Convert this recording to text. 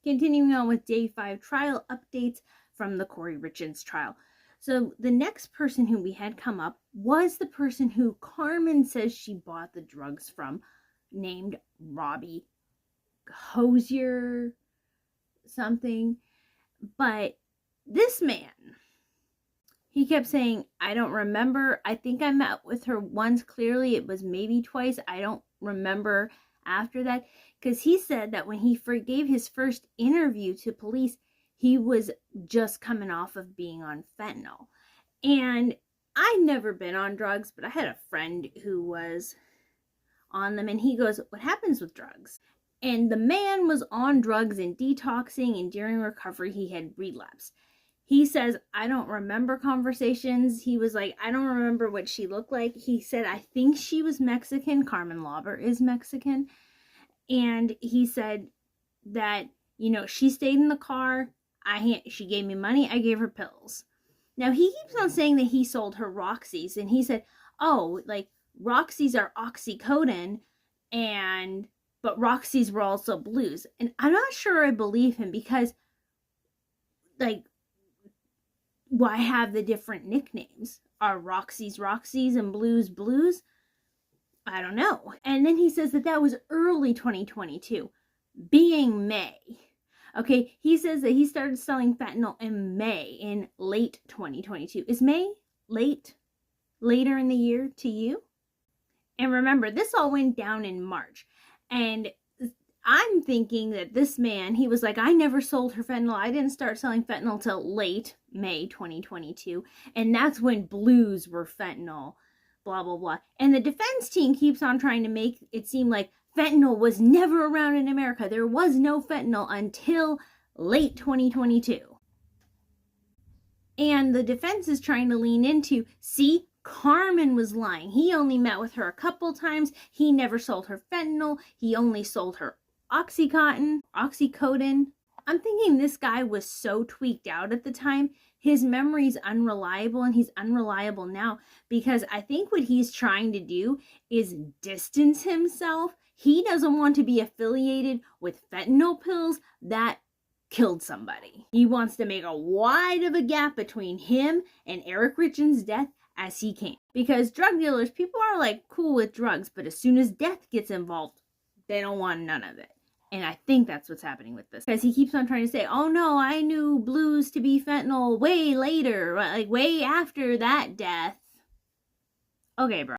Continuing on with day 5 trial updates from the Kouri Richins trial. So the next person who we had come up was the person who Carmen says she bought the drugs from, named Robbie Hosier something. But this man, he kept saying, I don't remember. I think I met with her once. Clearly, it was maybe twice. I don't remember after that. Because he said that when he gave his first interview to police, he was just coming off of being on fentanyl. And I'd never been on drugs, but I had a friend who was on them. And he goes, what happens with drugs? And the man was on drugs and detoxing, and during recovery, he had relapsed. He says, I don't remember conversations. He was like, I don't remember what she looked like. He said, I think she was Mexican. Carmen Lauber is Mexican. And he said that, she stayed in the car. She gave me money. I gave her pills. Now, he keeps on saying that he sold her Roxy's. And he said, oh, like, Roxy's are oxycodone, but Roxy's were also blues. And I'm not sure I believe him because, like, why have the different nicknames? Are Roxy's Roxy's and Blues Blues? I don't know. And then he says that was early 2022, being May. Okay, he says that he started selling fentanyl in May, in late 2022. Is May later in the year to you? And remember, this all went down in March. And I'm thinking that this man, he was like, I never sold her fentanyl. I didn't start selling fentanyl till late May 2022. And that's when blues were fentanyl, blah, blah, blah. And the defense team keeps on trying to make it seem like fentanyl was never around in America. There was no fentanyl until late 2022. And the defense is trying to lean into, see, Carmen was lying. He only met with her a couple times. He never sold her fentanyl. He only sold her oxycodone. I'm thinking this guy was so tweaked out at the time. His memory's unreliable, and he's unreliable now because I think what he's trying to do is distance himself. He doesn't want to be affiliated with fentanyl pills that killed somebody. He wants to make a wide of a gap between him and Eric Richins' death as he can. Because drug dealers, people are like cool with drugs, but as soon as death gets involved, they don't want none of it. And I think that's what's happening with this. Because he keeps on trying to say, oh no, I knew blues to be fentanyl way later, like way after that death. Okay, bro.